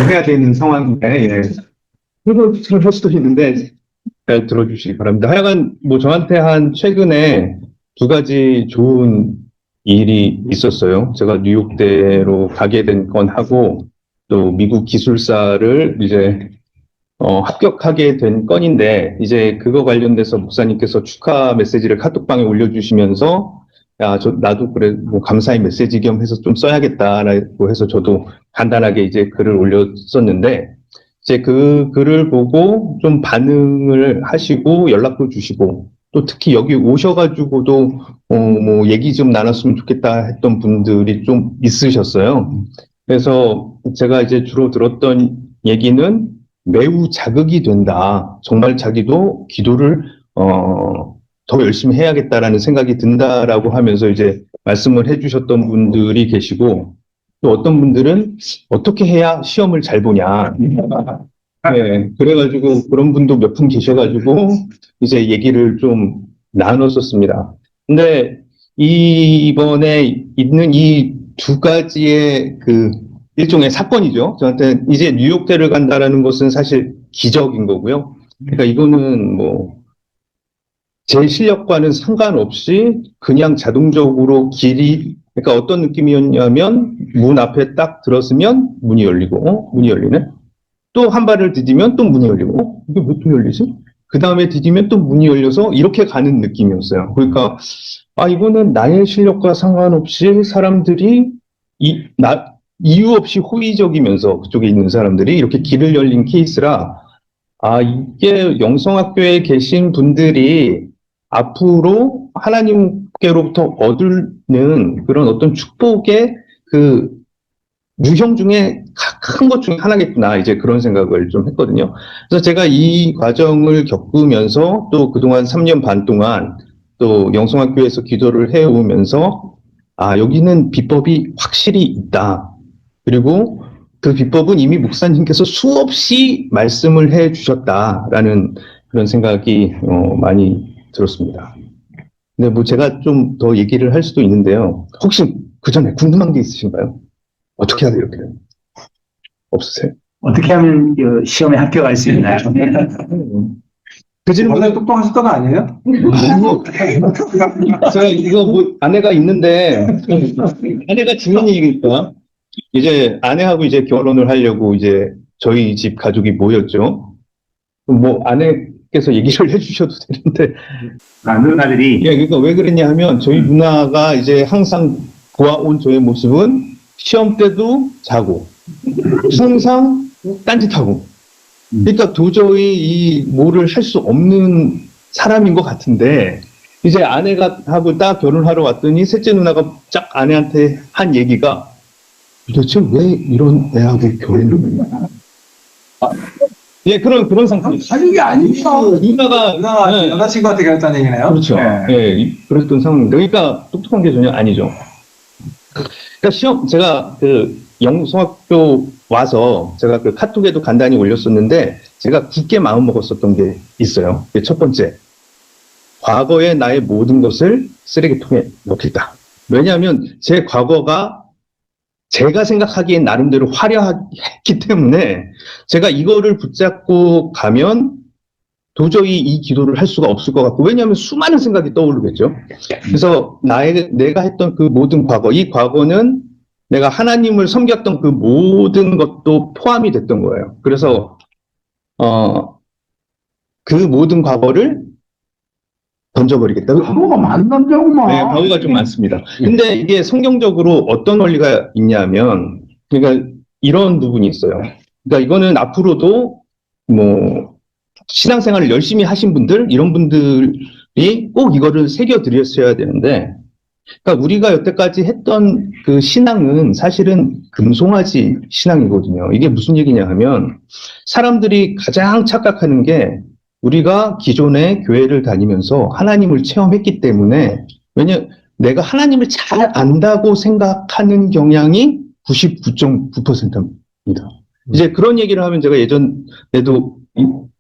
해야 되는 상황인데, 예. 그걸 할 수도 있는데, 잘 들어주시기 바랍니다. 하여간, 뭐, 저한테 한 최근에 두 가지 좋은 일이 있었어요. 제가 뉴욕대로 가게 된 건하고, 또 미국 기술사를 이제, 합격하게 된 건인데, 이제 그거 관련돼서 목사님께서 축하 메시지를 카톡방에 올려주시면서, 야, 나도 그래, 뭐, 감사의 메시지 겸 해서 좀 써야겠다라고 해서 저도 간단하게 이제 글을 올렸었는데, 이제 그 글을 보고 좀 반응을 하시고 연락도 주시고, 또 특히 여기 오셔가지고도, 뭐, 얘기 좀 나눴으면 좋겠다 했던 분들이 좀 있으셨어요. 그래서 제가 이제 주로 들었던 얘기는 매우 자극이 된다. 정말 자기도 기도를, 더 열심히 해야겠다라는 생각이 든다라고 하면서 이제 말씀을 해주셨던 분들이 계시고, 또 어떤 분들은 어떻게 해야 시험을 잘 보냐. 네, 그래가지고 그런 분도 몇 분 계셔가지고 이제 얘기를 좀 나눴었습니다. 근데 이번에 있는 이 두 가지의 그 일종의 사건이죠. 저한테 이제 뉴욕대를 간다라는 것은 사실 기적인 거고요. 그러니까 이거는 뭐 제 실력과는 상관없이 그냥 자동적으로 길이, 그러니까 어떤 느낌이었냐면 문 앞에 딱 들었으면 문이 열리고, 문이 열리네? 또 한 발을 디디면 또 문이 열리고, 이게 왜 또 열리지? 그 다음에 디디면 또 문이 열려서 이렇게 가는 느낌이었어요. 그러니까, 아, 이거는 나의 실력과 상관없이 사람들이 이유 없이 호의적이면서 그쪽에 있는 사람들이 이렇게 길을 열린 케이스라, 아, 이게 영성학교에 계신 분들이 앞으로 하나님께로부터 얻는 그런 어떤 축복의 그 유형 중에 큰 것 중에 하나겠구나, 이제 그런 생각을 좀 했거든요. 그래서 제가 이 과정을 겪으면서 또 그동안 3년 반 동안 또 영성학교에서 기도를 해오면서, 아, 여기는 비법이 확실히 있다. 그리고 그 비법은 이미 목사님께서 수없이 말씀을 해 주셨다라는 그런 생각이 많이 들었습니다. 근데 뭐 제가 좀 더 얘기를 할 수도 있는데요. 혹시 그 전에 궁금한 게 있으신가요? 어떻게 해야 돼요, 이렇게? 없으세요? 어떻게 하면 그 시험에 합격할 수 있나요? 그 질문, 원래 똑똑하셨던 거 아니에요? 아니요. 제가 이거 뭐 아내가 있는데, 아내가 지민이니까, 이제 아내하고 이제 결혼을 하려고 이제 저희 집 가족이 모였죠. 뭐 아내께서 얘기를 해주셔도 되는데, 누나들이 예, 그러니까 왜 그랬냐 하면 저희 누나가 이제 항상 보아온 저의 모습은 시험 때도 자고 항상 딴짓하고, 그러니까 도저히 이 뭐를 할 수 없는 사람인 것 같은데, 이제 아내가 하고 딱 결혼하러 왔더니 셋째 누나가 쫙 아내한테 한 얘기가, 도대체 왜 이런 애하고 결혼을 했나? 예, 그런 상태. 사는 게 아니죠. 누나가, 누나가 네. 여자친구한테 그랬다는 얘기네요. 그렇죠. 네. 예, 그랬던 상황입니다. 그러니까 똑똑한 게 전혀 아니죠. 그러니까 제가 그 영성학교 와서 제가 그 카톡에도 간단히 올렸었는데, 제가 굳게 마음 먹었었던 게 있어요. 첫 번째, 과거의 나의 모든 것을 쓰레기통에 넣겠다. 왜냐하면 제 과거가 제가 생각하기엔 나름대로 화려했기 때문에 제가 이거를 붙잡고 가면 도저히 이 기도를 할 수가 없을 것 같고, 왜냐하면 수많은 생각이 떠오르겠죠. 그래서 내가 했던 그 모든 과거, 이 과거는 내가 하나님을 섬겼던 그 모든 것도 포함이 됐던 거예요. 그래서 그 모든 과거를 던져버리겠다. 과거가 많남자구만. 네, 과거가 좀 많습니다. 근데 이게 성경적으로 어떤 원리가 있냐면, 그러니까 이런 부분이 있어요. 그러니까 이거는 앞으로도 뭐 신앙생활을 열심히 하신 분들, 이런 분들이 꼭 이거를 새겨드렸어야 되는데, 그러니까 우리가 여태까지 했던 그 신앙은 사실은 금송아지 신앙이거든요. 이게 무슨 얘기냐 하면, 사람들이 가장 착각하는 게, 우리가 기존에 교회를 다니면서 하나님을 체험했기 때문에, 내가 하나님을 잘 안다고 생각하는 경향이 99.9%입니다. 이제 그런 얘기를 하면 제가 예전에도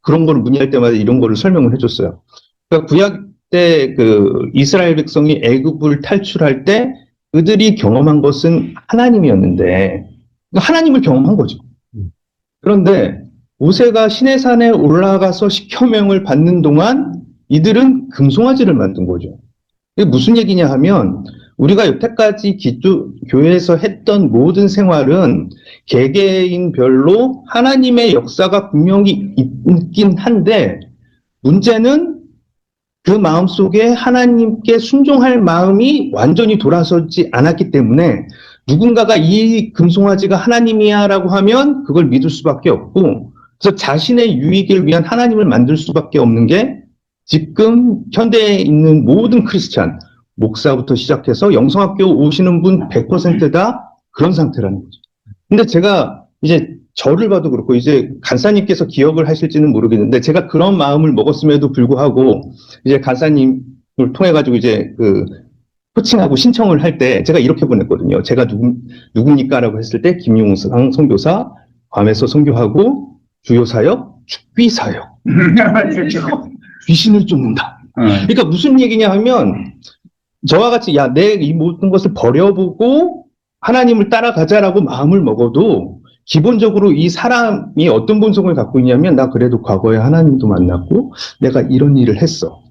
그런 거를 문의할 때마다 이런 거를 설명을 해줬어요. 그러니까 구약 때 그 이스라엘 백성이 애굽을 탈출할 때 그들이 경험한 것은 하나님이었는데, 그러니까 하나님을 경험한 거죠. 그런데 모세가 시내산에 올라가서 십계명을 받는 동안 이들은 금송아지를 만든 거죠. 이게 무슨 얘기냐 하면 우리가 여태까지 교회에서 했던 모든 생활은 개개인별로 하나님의 역사가 분명히 있긴 한데 문제는 그 마음속에 하나님께 순종할 마음이 완전히 돌아서지 않았기 때문에 누군가가 이 금송아지가 하나님이야 라고 하면 그걸 믿을 수밖에 없고 그래서 자신의 유익을 위한 하나님을 만들 수밖에 없는 게 지금 현대에 있는 모든 크리스찬 목사부터 시작해서 영성학교 오시는 분 100%다 그런 상태라는 거죠. 근데 제가 이제 저를 봐도 그렇고 이제 간사님께서 기억을 하실지는 모르겠는데 제가 그런 마음을 먹었음에도 불구하고 이제 간사님을 통해 가지고 이제 그 코칭하고 신청을 할 때 제가 이렇게 보냈거든요. 제가 누굽니까라고 했을 때 김용상 선교사 괌에서 선교하고 주요 사역 축비 사역 귀신을 쫓는다. 그러니까 무슨 얘기냐 하면 저와 같이 야, 내 이 모든 것을 버려보고 하나님을 따라가자라고 마음을 먹어도 기본적으로 이 사람이 어떤 본성을 갖고 있냐면 나 그래도 과거에 하나님도 만났고 내가 이런 일을 했어.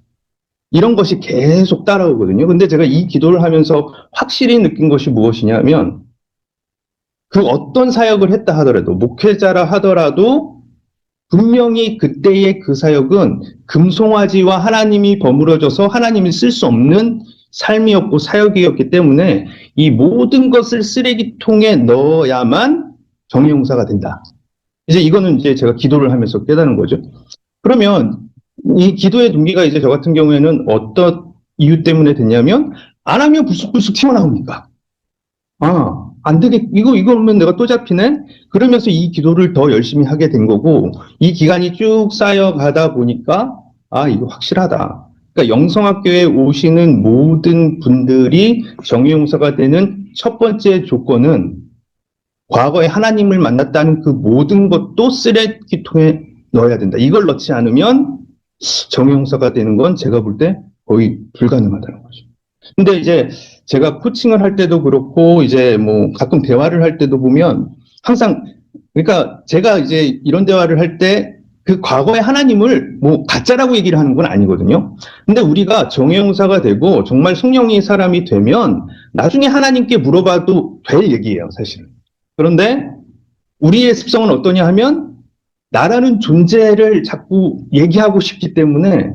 이런 것이 계속 따라오거든요. 근데 제가 이 기도를 하면서 확실히 느낀 것이 무엇이냐면 그 어떤 사역을 했다 하더라도 목회자라 하더라도 분명히 그때의 그 사역은 금송아지와 하나님이 버무려져서 하나님이 쓸 수 없는 삶이었고 사역이었기 때문에 이 모든 것을 쓰레기통에 넣어야만 정의용사가 된다. 이제 이거는 이제 제가 기도를 하면서 깨달은 거죠. 그러면 이 기도의 동기가 이제 저 같은 경우에는 어떤 이유 때문에 됐냐면 안 하면 불쑥불쑥 튀어나옵니까? 아, 안 되겠, 이거 하면 내가 또 잡히네? 그러면서 이 기도를 더 열심히 하게 된 거고, 이 기간이 쭉 쌓여가다 보니까, 아, 이거 확실하다. 그러니까 영성학교에 오시는 모든 분들이 정의용사가 되는 첫 번째 조건은 과거에 하나님을 만났다는 그 모든 것도 쓰레기통에 넣어야 된다. 이걸 넣지 않으면 정의용사가 되는 건 제가 볼 때 거의 불가능하다는 거죠. 근데 이제 제가 코칭을 할 때도 그렇고 이제 뭐 가끔 대화를 할 때도 보면 항상 그러니까 제가 이제 이런 대화를 할 때 그 과거의 하나님을 뭐 가짜라고 얘기를 하는 건 아니거든요. 근데 우리가 정의용사가 되고 정말 성령의 사람이 되면 나중에 하나님께 물어봐도 될 얘기예요, 사실은. 그런데 우리의 습성은 어떠냐 하면 나라는 존재를 자꾸 얘기하고 싶기 때문에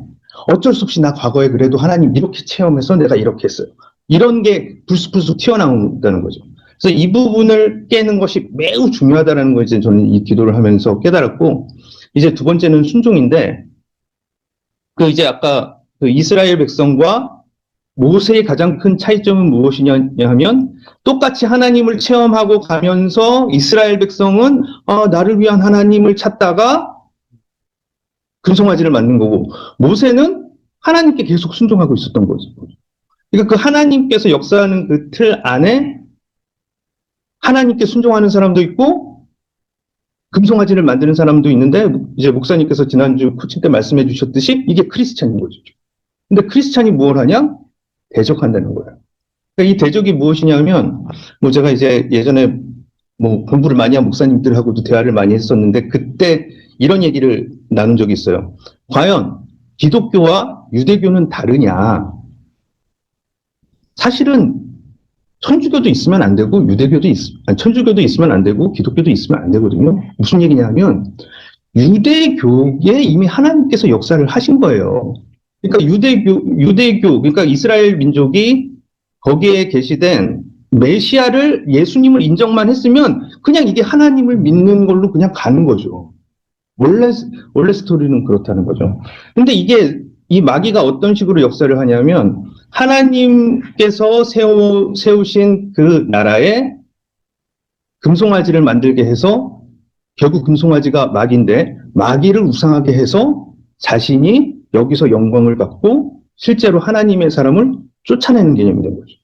어쩔 수 없이 나 과거에 그래도 하나님 이렇게 체험해서 내가 이렇게 했어요. 이런 게 불쑥불쑥 튀어나온다는 거죠. 그래서 이 부분을 깨는 것이 매우 중요하다는 걸 이제 저는 이 기도를 하면서 깨달았고, 이제 두 번째는 순종인데, 그 이제 아까 그 이스라엘 백성과 모세의 가장 큰 차이점은 무엇이냐 하면 똑같이 하나님을 체험하고 가면서 이스라엘 백성은 나를 위한 하나님을 찾다가 금송아지를 만든 거고 모세는 하나님께 계속 순종하고 있었던 거죠. 그러니까 그 하나님께서 역사하는 그 틀 안에 하나님께 순종하는 사람도 있고 금송아지를 만드는 사람도 있는데 이제 목사님께서 지난주 코칭 때 말씀해 주셨듯이 이게 크리스찬인 거죠. 근데 크리스찬이 뭘 하냐? 대적한다는 거예요. 그러니까 이 대적이 무엇이냐면 뭐 제가 이제 예전에 뭐 공부를 많이 한 목사님들하고도 대화를 많이 했었는데 그때 이런 얘기를 나눈 적이 있어요. 과연 기독교와 유대교는 다르냐? 사실은 천주교도 있으면 안 되고 천주교도 있으면 안 되고 기독교도 있으면 안 되거든요. 무슨 얘기냐 하면 유대교에 이미 하나님께서 역사를 하신 거예요. 그러니까 유대교, 그러니까 이스라엘 민족이 거기에 계시된 메시아를 예수님을 인정만 했으면 그냥 이게 하나님을 믿는 걸로 그냥 가는 거죠. 원래 스토리는 그렇다는 거죠. 근데 이게 이 마귀가 어떤 식으로 역사를 하냐면 하나님께서 세우신 그 나라에 금송아지를 만들게 해서 결국 금송아지가 마귀인데 마귀를 우상하게 해서 자신이 여기서 영광을 받고 실제로 하나님의 사람을 쫓아내는 개념이 된 거죠.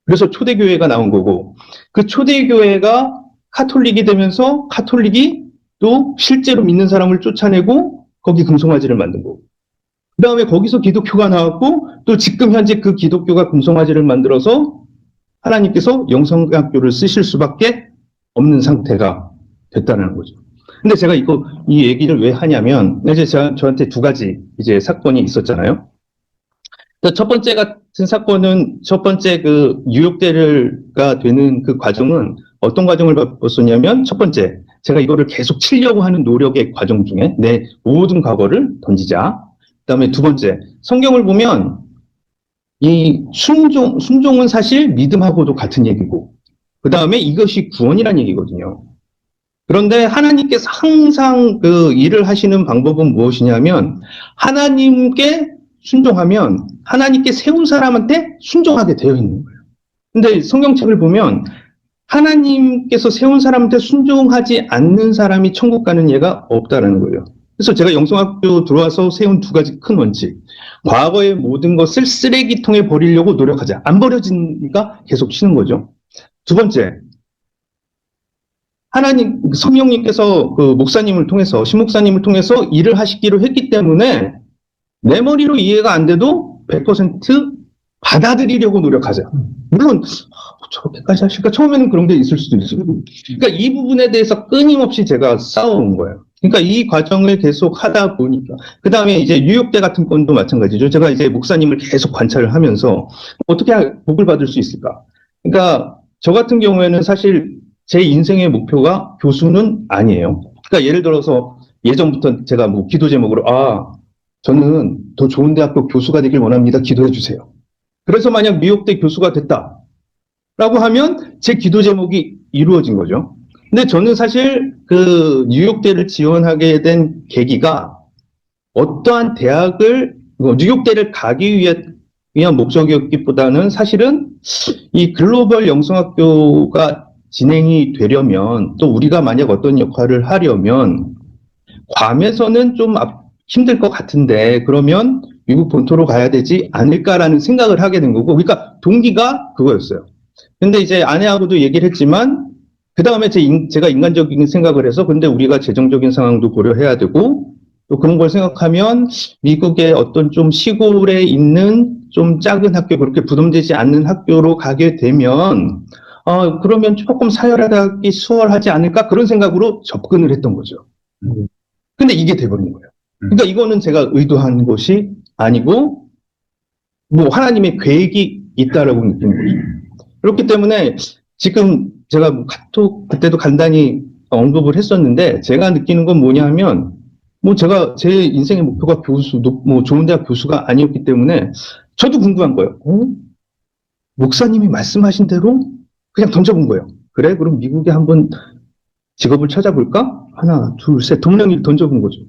그래서 초대교회가 나온 거고 그 초대교회가 카톨릭이 되면서 카톨릭이 또 실제로 믿는 사람을 쫓아내고 거기 금송아지를 만든 거고 그 다음에 거기서 기독교가 나왔고 또 지금 현재 그 기독교가 금송아지를 만들어서 하나님께서 영성학교를 쓰실 수밖에 없는 상태가 됐다는 거죠. 근데 제가 이 얘기를 왜 하냐면, 이제 저한테 두 가지 이제 사건이 있었잖아요. 첫 번째 같은 사건은, 첫 번째 그 뉴욕대가 되는 그 과정은 어떤 과정을 봤었냐면, 첫 번째, 제가 이거를 계속 치려고 하는 노력의 과정 중에 내 모든 과거를 던지자. 그 다음에 두 번째, 성경을 보면 이 순종은 사실 믿음하고도 같은 얘기고, 그 다음에 이것이 구원이란 얘기거든요. 그런데 하나님께서 항상 그 일을 하시는 방법은 무엇이냐면, 하나님께 순종하면 하나님께 세운 사람한테 순종하게 되어 있는 거예요. 근데 성경책을 보면 하나님께서 세운 사람한테 순종하지 않는 사람이 천국 가는 예가 없다라는 거예요. 그래서 제가 영성학교 들어와서 세운 두 가지 큰 원칙. 과거의 모든 것을 쓰레기통에 버리려고 노력하자. 안 버려지니까 계속 치는 거죠. 두 번째, 성령님께서 그 목사님을 통해서, 신목사님을 통해서 일을 하시기로 했기 때문에 내 머리로 이해가 안 돼도 100% 받아들이려고 노력하자. 물론 저렇게까지 하실까? 처음에는 그런 게 있을 수도 있어요. 그러니까 이 부분에 대해서 끊임없이 제가 싸워온 거예요. 그러니까 이 과정을 계속 하다 보니까. 그 다음에 이제 뉴욕대 같은 건도 마찬가지죠. 제가 이제 목사님을 계속 관찰을 하면서 어떻게 복을 받을 수 있을까? 그러니까 저 같은 경우에는 사실 제 인생의 목표가 교수는 아니에요. 그러니까 예를 들어서 예전부터 제가 뭐 기도 제목으로, 저는 더 좋은 대학교 교수가 되길 원합니다. 기도해 주세요. 그래서 만약 뉴욕대 교수가 됐다. 라고 하면 제 기도 제목이 이루어진 거죠. 근데 저는 사실 그 뉴욕대를 지원하게 된 계기가 어떠한 뉴욕대를 가기 위한 목적이었기보다는 사실은 이 글로벌 영성학교가 진행이 되려면, 또 우리가 만약 어떤 역할을 하려면 괌에서는 좀 힘들 것 같은데 그러면 미국 본토로 가야 되지 않을까라는 생각을 하게 된 거고, 그러니까 동기가 그거였어요. 근데 이제 아내하고도 얘기를 했지만 그 다음에 제가 인간적인 생각을 해서, 근데 우리가 재정적인 상황도 고려해야 되고 또 그런 걸 생각하면 미국의 어떤 좀 시골에 있는 좀 작은 학교, 그렇게 부담되지 않는 학교로 가게 되면 그러면 조금 사회하기 수월하지 않을까, 그런 생각으로 접근을 했던 거죠. 근데 이게 돼버린 거예요. 그러니까 이거는 제가 의도한 것이 아니고 뭐 하나님의 계획이 있다라고 느끼는 거죠. 그렇기 때문에 지금 제가 뭐 카톡 그때도 간단히 언급을 했었는데, 제가 느끼는 건 뭐냐면, 뭐 제가 제 인생의 목표가 뭐 좋은 대학 교수가 아니었기 때문에 저도 궁금한 거예요. 목사님이 말씀하신 대로 그냥 던져본 거예요. 그래? 그럼 미국에 한번 직업을 찾아볼까? 하나, 둘, 셋, 동명이 던져본 거죠.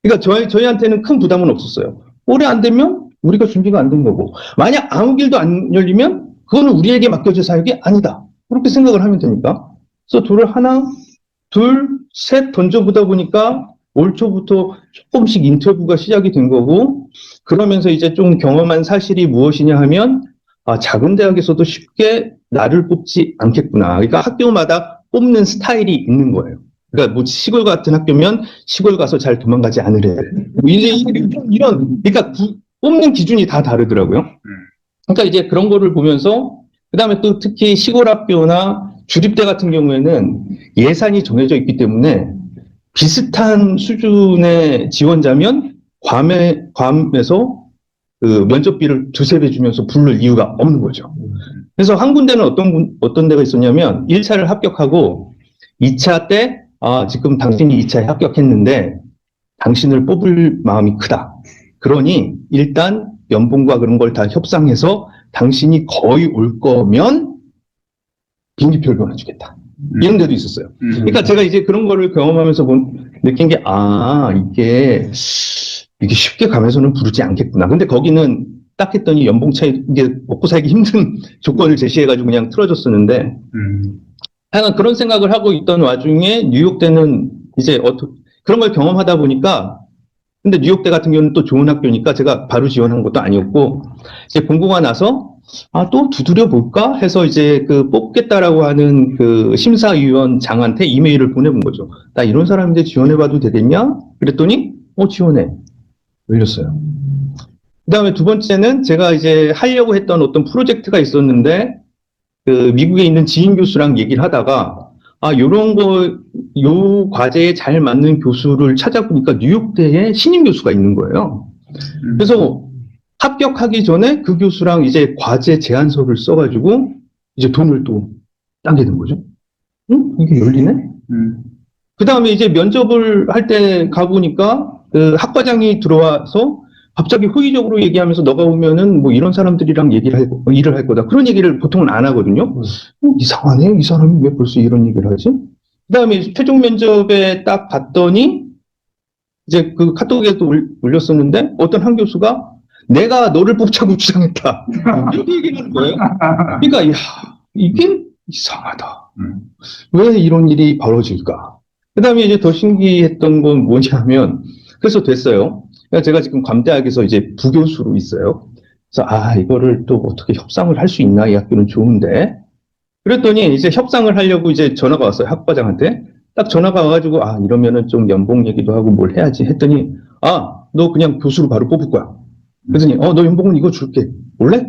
그러니까 저희한테는 큰 부담은 없었어요. 올해 안 되면 우리가 준비가 안 된 거고, 만약 아무 길도 안 열리면 그거는 우리에게 맡겨질 사역이 아니다. 그렇게 생각을 하면 되니까. 그래서 돌을 하나, 둘, 셋 던져보다 보니까 올 초부터 조금씩 인터뷰가 시작이 된 거고, 그러면서 이제 좀 경험한 사실이 무엇이냐 하면, 작은 대학에서도 쉽게 나를 뽑지 않겠구나. 그러니까 학교마다 뽑는 스타일이 있는 거예요. 그러니까 뭐 시골 같은 학교면 시골 가서 잘 도망가지 않으래. 그러니까 뽑는 기준이 다 다르더라고요. 그러니까 이제 그런 거를 보면서, 그 다음에 또 특히 시골 학교나 주립대 같은 경우에는 예산이 정해져 있기 때문에 비슷한 수준의 지원자면 괌에서 그 면접비를 두세 배 주면서 부를 이유가 없는 거죠. 그래서 한 군데는 어떤 데가 있었냐면 1차를 합격하고 2차 때, 지금 당신이 2차에 합격했는데 당신을 뽑을 마음이 크다. 그러니 일단 연봉과 그런 걸 다 협상해서 당신이 거의 올 거면 비행기표를 보내주겠다. 이런 데도 있었어요. 그러니까 제가 이제 그런 거를 경험하면서 느낀 게, 이게 쉽게 가면서는 부르지 않겠구나. 근데 거기는 딱 했더니 연봉 차이, 이게 먹고 살기 힘든 조건을 제시해가지고 그냥 틀어줬었는데, 하여간 그런 생각을 하고 있던 와중에 뉴욕대는 이제 그런 걸 경험하다 보니까, 근데 뉴욕대 같은 경우는 또 좋은 학교니까 제가 바로 지원한 것도 아니었고, 이제 공고가 나서, 또 두드려 볼까 해서 이제 그 뽑겠다라고 하는 그 심사위원장한테 이메일을 보내본 거죠. 나 이런 사람인데 지원해봐도 되겠냐? 그랬더니, 지원해. 열렸어요. 그 다음에 두 번째는 제가 이제 하려고 했던 어떤 프로젝트가 있었는데, 그 미국에 있는 지인 교수랑 얘기를 하다가, 요런 요 과제에 잘 맞는 교수를 찾아보니까 뉴욕대에 신임 교수가 있는 거예요. 그래서 합격하기 전에 그 교수랑 이제 과제 제안서를 써가지고 이제 돈을 또 따게 된 거죠. 응? 이게 열리네? 그 다음에 이제 면접을 할 때 가보니까 그 학과장이 들어와서 갑자기 호의적으로 얘기하면서 너가 오면은 뭐 이런 사람들이랑 일을 할 거다. 그런 얘기를 보통은 안 하거든요. 이상하네. 이 사람이 왜 벌써 이런 얘기를 하지? 그 다음에 최종 면접에 딱 봤더니 이제 그 카톡에도 올렸었는데 어떤 한 교수가 내가 너를 뽑자고 주장했다. 이렇게 얘기를 하는 거예요. 그러니까, 야, 이게 이상하다. 왜 이런 일이 벌어질까? 그 다음에 이제 더 신기했던 건 뭐냐면, 그래서 됐어요. 그러니까 제가 지금 감대학에서 이제 부교수로 있어요. 그래서, 이거를 또 어떻게 협상을 할 수 있나? 이 학교는 좋은데. 그랬더니 이제 협상을 하려고 이제 전화가 왔어요. 학과장한테. 딱 전화가 와가지고, 이러면은 좀 연봉 얘기도 하고 뭘 해야지 했더니, 너 그냥 교수로 바로 뽑을 거야. 그랬더니, 너 연봉은 이거 줄게. 올래?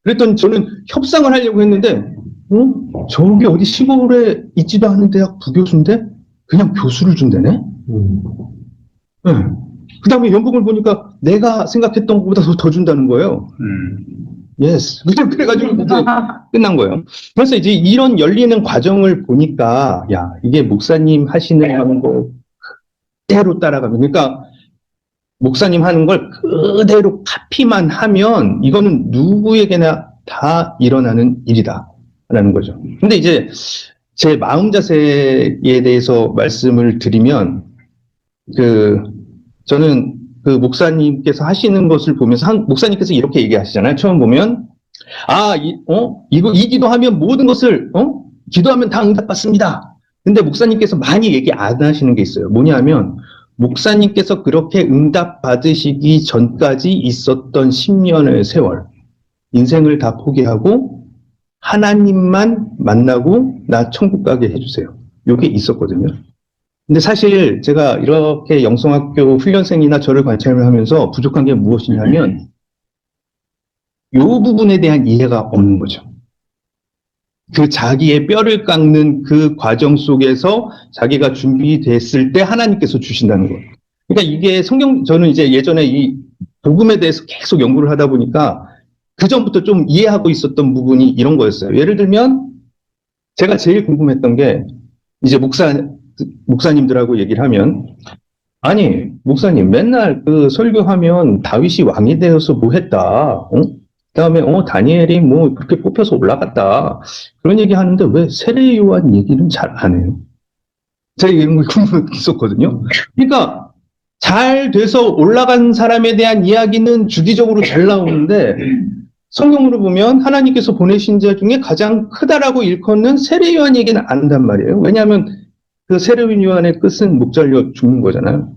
그랬더니 저는 협상을 하려고 했는데, 저기 어디 시골에 있지도 않은 대학 부교수인데, 그냥 교수를 준다네? 네. 그 다음에 연봉을 보니까 내가 생각했던 것보다 더 준다는 거예요. 예스. 그래가지고 이제 끝난 거예요. 그래서 이제 이런 열리는 과정을 보니까, 야, 이게 목사님 하시는 거 그대로 따라가면, 그러니까 목사님 하는 걸 그대로 카피만 하면 이거는 누구에게나 다 일어나는 일이다라는 거죠. 근데 이제 제 마음 자세에 대해서 말씀을 드리면, 저는 그 목사님께서 하시는 것을 보면서 목사님께서 이렇게 얘기하시잖아요. 처음 보면 이 기도하면 모든 것을 기도하면 다 응답받습니다. 근데 목사님께서 많이 얘기 안 하시는 게 있어요. 뭐냐면 목사님께서 그렇게 응답받으시기 전까지 있었던 10년의 세월, 인생을 다 포기하고 하나님만 만나고 나 천국 가게 해주세요. 이게 있었거든요. 근데 사실 제가 이렇게 영성학교 훈련생이나 저를 관찰을 하면서 부족한 게 무엇이냐면 이 부분에 대한 이해가 없는 거죠. 그 자기의 뼈를 깎는 그 과정 속에서 자기가 준비됐을 때 하나님께서 주신다는 거예요. 그러니까 이게 저는 이제 예전에 이 복음에 대해서 계속 연구를 하다 보니까 그 전부터 좀 이해하고 있었던 부분이 이런 거였어요. 예를 들면 제가 제일 궁금했던 게 이제 목사님들하고 얘기를 하면 목사님 맨날 그 설교하면 다윗이 왕이 되어서 뭐 했다. 그다음에 다니엘이 뭐 그렇게 뽑혀서 올라갔다. 그런 얘기 하는데 왜 세례 요한 얘기는 잘 안 해요? 제가 이런 걸 궁금했었거든요. 그러니까 잘 돼서 올라간 사람에 대한 이야기는 주기적으로 잘 나오는데 성경으로 보면 하나님께서 보내신 자 중에 가장 크다라고 일컫는 세례 요한 얘기는 안 한단 말이에요. 왜냐하면 그 세례 요한의 끝은 목 잘려 죽는 거잖아요.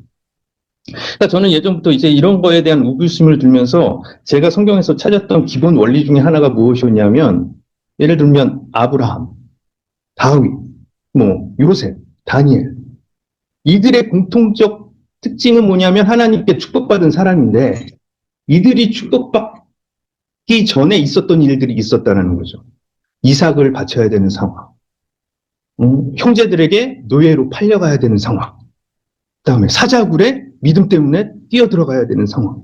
그러니까 저는 예전부터 이제 이런 거에 대한 우기심을 들면서 제가 성경에서 찾았던 기본 원리 중에 하나가 무엇이었냐면, 예를 들면 아브라함, 다윗, 요셉, 다니엘, 이들의 공통적 특징은 뭐냐면 하나님께 축복받은 사람인데 이들이 축복받기 전에 있었던 일들이 있었다는 거죠. 이삭을 바쳐야 되는 상황, 형제들에게 노예로 팔려가야 되는 상황, 그다음에 사자굴에 믿음 때문에 뛰어들어가야 되는 상황,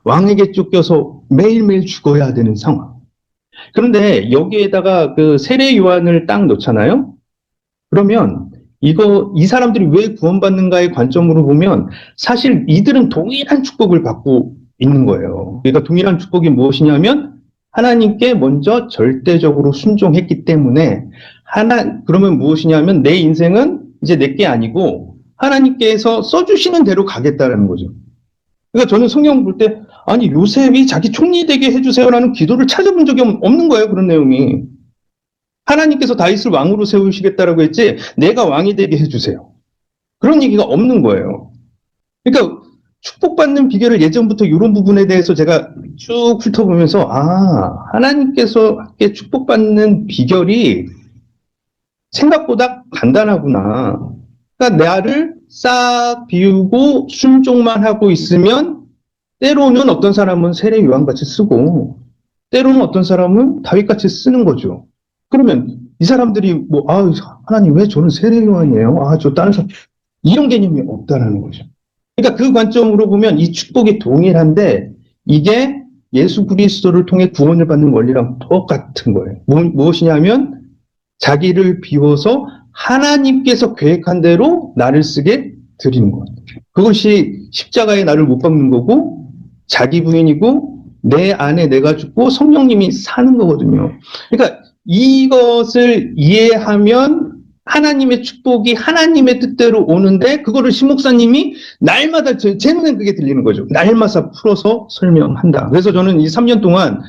왕에게 쫓겨서 매일매일 죽어야 되는 상황. 그런데 여기에다가 그 세례 요한을 딱 놓잖아요. 그러면 이 사람들이 왜 구원받는가의 관점으로 보면 사실 이들은 동일한 축복을 받고 있는 거예요. 그러니까 동일한 축복이 무엇이냐면 하나님께 먼저 절대적으로 순종했기 때문에 그러면 무엇이냐면 내 인생은 이제 내게 아니고 하나님께서 써주시는 대로 가겠다는 거죠. 그러니까 저는 성경 볼 때 요셉이 자기 총리 되게 해주세요라는 기도를 찾아본 적이 없는 거예요. 그런 내용이. 하나님께서 다윗을 왕으로 세우시겠다라고 했지 내가 왕이 되게 해주세요. 그런 얘기가 없는 거예요. 그러니까 축복받는 비결을 예전부터 이런 부분에 대해서 제가 쭉 훑어보면서 하나님께서 축복받는 비결이 생각보다 간단하구나. 그러니까 나를 싹 비우고 순종만 하고 있으면 때로는 어떤 사람은 세례 요한같이 쓰고 때로는 어떤 사람은 다윗같이 쓰는 거죠. 그러면 이 사람들이 뭐, 하나님 왜 저는 세례요한이에요? 저 다른 사람, 이런 개념이 없다라는 거죠. 그러니까 그 관점으로 보면 이 축복이 동일한데 이게 예수 그리스도를 통해 구원을 받는 원리랑 똑같은 거예요. 무엇이냐면 자기를 비워서 하나님께서 계획한 대로 나를 쓰게 드리는 것. 그것이 십자가에 나를 못 박는 거고 자기 부인이고 내 안에 내가 죽고 성령님이 사는 거거든요. 그러니까 이것을 이해하면 하나님의 축복이 하나님의 뜻대로 오는데 그거를 신 목사님이 날마다 제 눈엔 그게 들리는 거죠. 날마다 풀어서 설명한다. 그래서 저는 이 3년 동안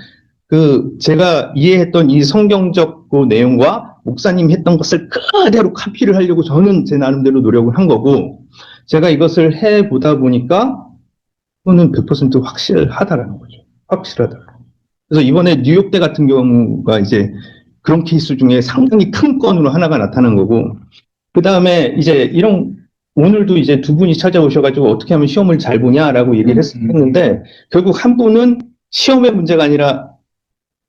제가 이해했던 이 성경적 그 내용과 목사님이 했던 것을 그대로 카피를 하려고 저는 제 나름대로 노력을 한 거고 제가 이것을 해보다 보니까 그거는 100% 확실하다라는 거죠. 확실하다. 그래서 이번에 뉴욕대 같은 경우가 이제 그런 케이스 중에 상당히 큰 건으로 하나가 나타난 거고, 그 다음에 이제 오늘도 이제 두 분이 찾아오셔가지고 어떻게 하면 시험을 잘 보냐라고 얘기를 했는데, 결국 한 분은 시험의 문제가 아니라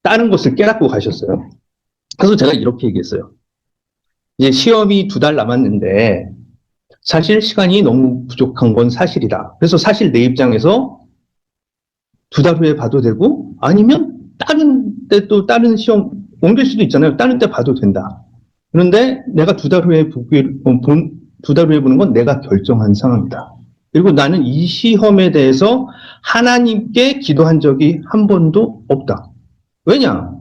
다른 것을 깨닫고 가셨어요. 그래서 제가 이렇게 얘기했어요. 이제 시험이 2달 남았는데, 사실 시간이 너무 부족한 건 사실이다. 그래서 사실 내 입장에서 2달 후에 봐도 되고, 아니면 다른 시험, 옮길 수도 있잖아요. 다른 때 봐도 된다. 그런데 내가 2달 후에 2달 후에 보는 건 내가 결정한 상황이다. 그리고 나는 이 시험에 대해서 하나님께 기도한 적이 한 번도 없다. 왜냐?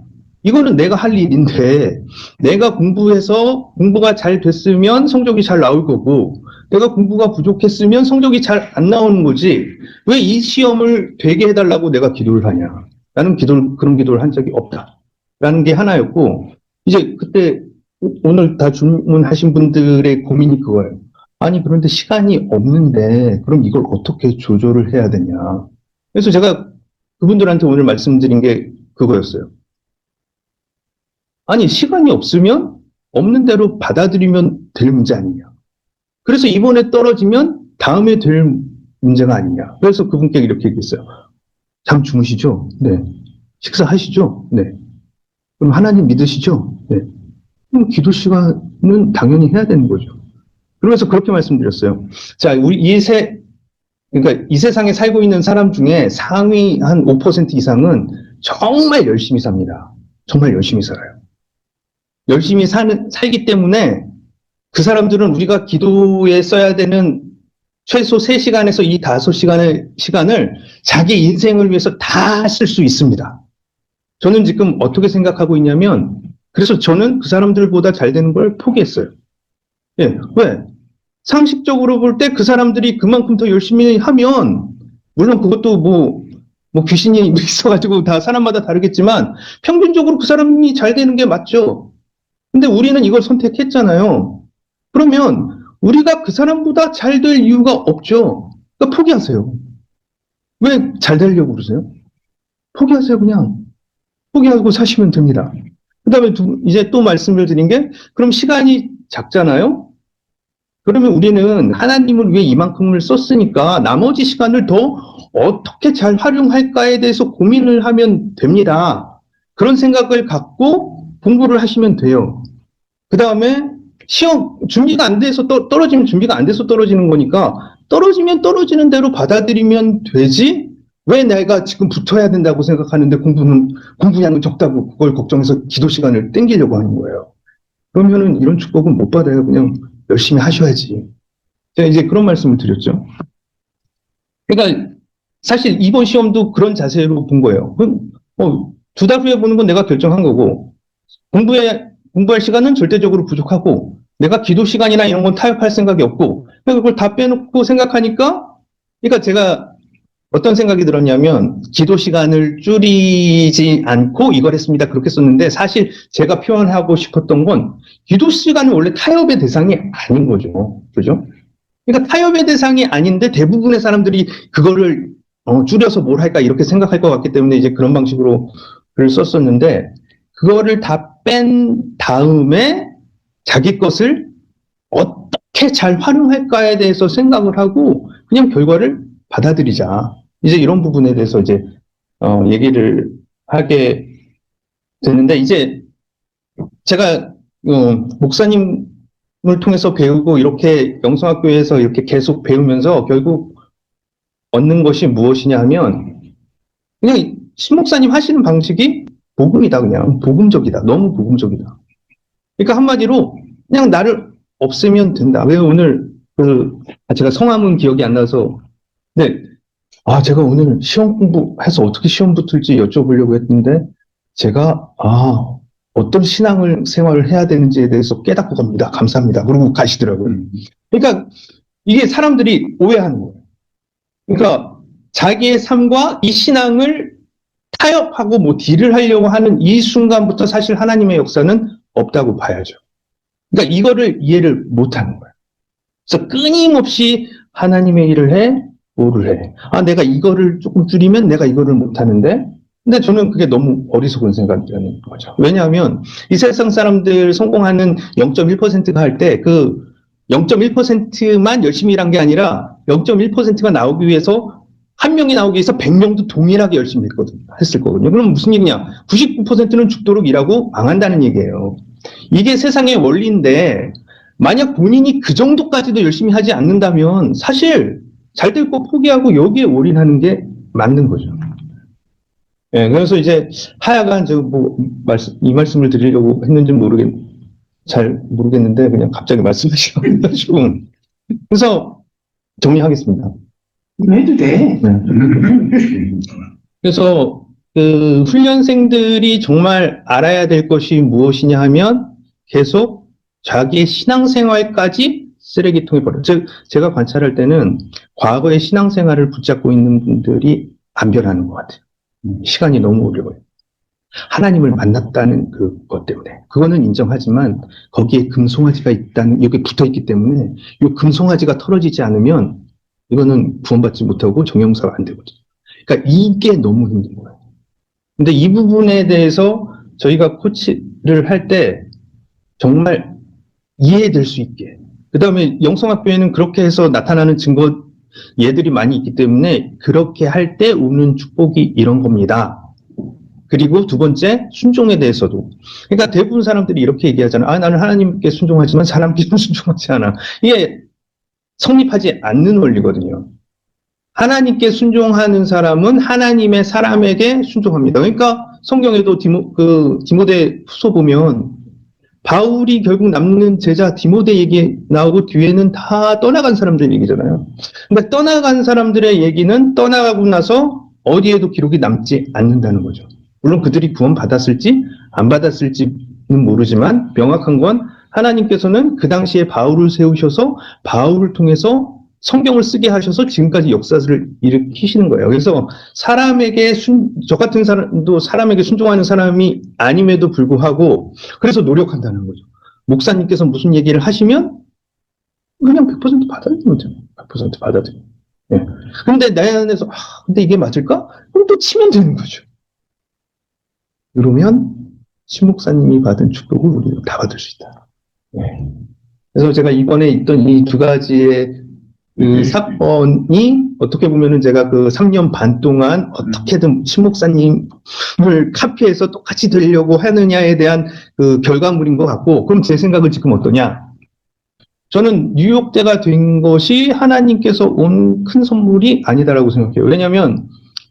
이거는 내가 할 일인데, 내가 공부가 잘 됐으면 성적이 잘 나올 거고, 내가 공부가 부족했으면 성적이 잘 안 나오는 거지, 왜 이 시험을 되게 해달라고 내가 기도를 하냐. 나는 그런 기도를 한 적이 없다. 라는 게 하나였고, 이제 그때 오늘 다 질문하신 분들의 고민이 그거예요. 아니, 그런데 시간이 없는데, 그럼 이걸 어떻게 조절을 해야 되냐. 그래서 제가 그분들한테 오늘 말씀드린 게 그거였어요. 아니, 시간이 없으면 없는 대로 받아들이면 될 문제 아니냐. 그래서 이번에 떨어지면 다음에 될 문제가 아니냐. 그래서 그분께 이렇게 얘기했어요. 잠 주무시죠? 네. 식사하시죠? 네. 그럼 하나님 믿으시죠? 네. 그럼 기도 시간은 당연히 해야 되는 거죠. 그러면서 그렇게 말씀드렸어요. 자, 그러니까 이 세상에 살고 있는 사람 중에 상위 한 5% 이상은 정말 열심히 삽니다. 정말 열심히 살아요. 열심히 살기 때문에 그 사람들은 우리가 기도에 써야 되는 최소 3시간에서 이 5시간을 자기 인생을 위해서 다 쓸 수 있습니다. 저는 지금 어떻게 생각하고 있냐면, 그래서 저는 그 사람들보다 잘 되는 걸 포기했어요. 예, 왜? 상식적으로 볼 때 그 사람들이 그만큼 더 열심히 하면, 물론 그것도 뭐 귀신이 있어가지고 다 사람마다 다르겠지만, 평균적으로 그 사람이 잘 되는 게 맞죠. 근데 우리는 이걸 선택했잖아요. 그러면 우리가 그 사람보다 잘 될 이유가 없죠. 그러니까 포기하세요. 왜 잘 되려고 그러세요? 포기하세요, 그냥. 포기하고 사시면 됩니다. 그 다음에 이제 또 말씀을 드린 게, 그럼 시간이 작잖아요? 그러면 우리는 하나님을 위해 이만큼을 썼으니까 나머지 시간을 더 어떻게 잘 활용할까에 대해서 고민을 하면 됩니다. 그런 생각을 갖고 공부를 하시면 돼요. 그 다음에 시험, 준비가 안 돼서 떨어지면 준비가 안 돼서 떨어지는 거니까 떨어지면 떨어지는 대로 받아들이면 되지, 왜 내가 지금 붙어야 된다고 생각하는데 공부량은 적다고 그걸 걱정해서 기도 시간을 땡기려고 하는 거예요. 그러면은 이런 축복은 못 받아요. 그냥 열심히 하셔야지. 제가 이제 그런 말씀을 드렸죠. 그러니까 사실 이번 시험도 그런 자세로 본 거예요. 2달 후에 보는 건 내가 결정한 거고, 공부할 시간은 절대적으로 부족하고, 내가 기도 시간이나 이런 건 타협할 생각이 없고, 그걸 다 빼놓고 생각하니까, 그러니까 제가 어떤 생각이 들었냐면, 기도 시간을 줄이지 않고 이걸 했습니다. 그렇게 썼는데, 사실 제가 표현하고 싶었던 건, 기도 시간은 원래 타협의 대상이 아닌 거죠. 그죠? 그러니까 타협의 대상이 아닌데, 대부분의 사람들이 그거를 줄여서 뭘 할까 이렇게 생각할 것 같기 때문에 이제 그런 방식으로 글을 썼었는데, 그거를 다 뺀 다음에 자기 것을 어떻게 잘 활용할까에 대해서 생각을 하고 그냥 결과를 받아들이자. 이제 이런 부분에 대해서 이제 얘기를 하게 되는데, 이제 제가 목사님을 통해서 배우고 이렇게 영성학교에서 이렇게 계속 배우면서 결국 얻는 것이 무엇이냐 하면 그냥 신목사님 하시는 방식이 복음이다. 그냥 복음적이다. 너무 복음적이다. 그러니까 한마디로 그냥 나를 없애면 된다. 왜 오늘 제가 성함은 기억이 안 나서 네. 제가 오늘 시험 공부해서 어떻게 시험 붙을지 여쭤보려고 했는데 제가 어떤 신앙을 생활을 해야 되는지에 대해서 깨닫고 갑니다. 감사합니다. 그러고 가시더라고요. 그러니까 이게 사람들이 오해하는 거예요. 그러니까 자기의 삶과 이 신앙을 타협하고 뭐 딜을 하려고 하는 이 순간부터 사실 하나님의 역사는 없다고 봐야죠. 그러니까 이거를 이해를 못하는 거예요. 그래서 끊임없이 하나님의 일을 해, 뭐를 해. 내가 이거를 조금 줄이면 내가 이거를 못하는데 근데 저는 그게 너무 어리석은 생각이라는 거죠. 왜냐하면 이 세상 사람들 성공하는 0.1%가 할 때 그 0.1%만 열심히 일한 게 아니라 0.1%가 나오기 위해서 한 명이 나오기 위해서 100명도 동일하게 열심히 했을 거거든요. 그럼 무슨 얘기냐? 99%는 죽도록 일하고 망한다는 얘기예요. 이게 세상의 원리인데 만약 본인이 그 정도까지도 열심히 하지 않는다면 사실 잘 될 거 포기하고 여기에 올인하는 게 맞는 거죠. 예, 그래서 이제 하여간 이 말씀을 드리려고 했는지 잘 모르겠는데 그냥 갑자기 말씀하셔가지고 그래서 정리하겠습니다. 해도 돼. 네. 그래서 그 훈련생들이 정말 알아야 될 것이 무엇이냐 하면 계속 자기의 신앙생활까지 쓰레기통에 버려. 즉 제가 관찰할 때는 과거의 신앙생활을 붙잡고 있는 분들이 안 변하는 것 같아요. 시간이 너무 오래 걸려요. 하나님을 만났다는 그것 때문에. 그거는 인정하지만 거기에 금송아지가 여기 붙어 있기 때문에 이 금송아지가 털어지지 않으면 이거는 구원받지 못하고 정형사가 안 되거든요. 그러니까 이게 너무 힘든 거예요. 근데 이 부분에 대해서 저희가 코치를 할 때 정말 이해될 수 있게. 그 다음에 영성학교에는 그렇게 해서 나타나는 증거 예들이 많이 있기 때문에 그렇게 할 때 오는 축복이 이런 겁니다. 그리고 두 번째, 순종에 대해서도. 그러니까 대부분 사람들이 이렇게 얘기하잖아요. 나는 하나님께 순종하지만 사람께 순종하지 않아. 이게 성립하지 않는 원리거든요. 하나님께 순종하는 사람은 하나님의 사람에게 순종합니다. 그러니까 성경에도 디모데 후서 보면 바울이 결국 남는 제자 디모데 얘기 나오고 뒤에는 다 떠나간 사람들 얘기잖아요. 그러니까 떠나간 사람들의 얘기는 떠나가고 나서 어디에도 기록이 남지 않는다는 거죠. 물론 그들이 구원 받았을지 안 받았을지는 모르지만 명확한 건 하나님께서는 그 당시에 바울을 세우셔서 바울을 통해서 성경을 쓰게 하셔서 지금까지 역사를 일으키시는 거예요. 그래서 저 같은 사람도 사람에게 순종하는 사람이 아님에도 불구하고 그래서 노력한다는 거죠. 목사님께서 무슨 얘기를 하시면 그냥 100% 받아들이면 돼요. 100% 받아들여요. 예. 근데 내 안에서 근데 이게 맞을까? 그럼 또 치면 되는 거죠. 그러면 신목사님이 받은 축복을 우리도 다 받을 수 있다. 예. 그래서 제가 이번에 있던 이 두 가지의 사건이 어떻게 보면은 제가 3년 반 동안 어떻게든 신목사님을 카피해서 똑같이 되려고 하느냐에 대한 결과물인 것 같고, 그럼 제 생각은 지금 어떠냐? 저는 뉴욕대가 된 것이 하나님께서 온 큰 선물이 아니다라고 생각해요. 왜냐하면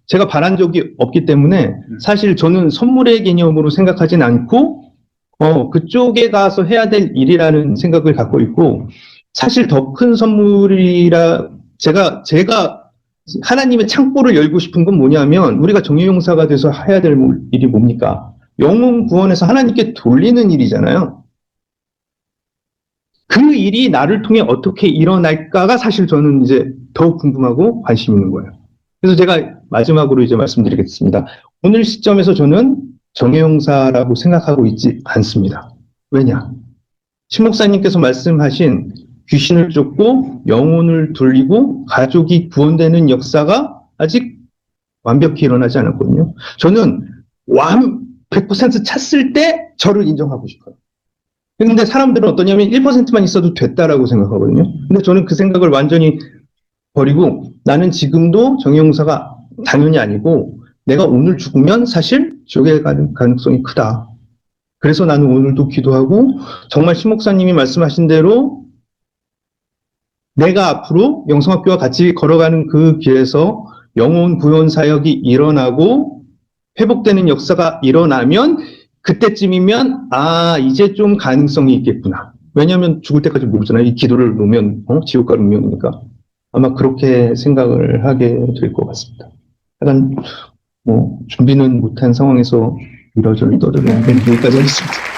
제가 바란 적이 없기 때문에 사실 저는 선물의 개념으로 생각하진 않고 그쪽에 가서 해야 될 일이라는 생각을 갖고 있고, 사실 더 큰 선물이라 제가 하나님의 창고를 열고 싶은 건 뭐냐면 우리가 정의용사가 돼서 해야 될 일이 뭡니까? 영혼 구원해서 하나님께 돌리는 일이잖아요. 그 일이 나를 통해 어떻게 일어날까가 사실 저는 이제 더욱 궁금하고 관심 있는 거예요. 그래서 제가 마지막으로 이제 말씀드리겠습니다. 오늘 시점에서 저는 정의용사라고 생각하고 있지 않습니다. 왜냐? 신목사님께서 말씀하신 귀신을 쫓고 영혼을 돌리고 가족이 구원되는 역사가 아직 완벽히 일어나지 않았거든요. 저는 100% 찼을 때 저를 인정하고 싶어요. 근데 사람들은 어떠냐면 1%만 있어도 됐다라고 생각하거든요. 근데 저는 그 생각을 완전히 버리고 나는 지금도 정의용사가 당연히 아니고 내가 오늘 죽으면 사실 지옥에 가는 가능성이 크다. 그래서 나는 오늘도 기도하고 정말 신 목사님이 말씀하신 대로 내가 앞으로 영성학교와 같이 걸어가는 그 길에서 영혼 구원 사역이 일어나고 회복되는 역사가 일어나면 그때쯤이면 이제 좀 가능성이 있겠구나. 왜냐하면 죽을 때까지 모르잖아요. 이 기도를 놓으면 지옥 가는 운명이니까. 아마 그렇게 생각을 하게 될 것 같습니다. 약간 준비는 못한 상황에서 이러저러 떠들면 여기까지 하겠습니다.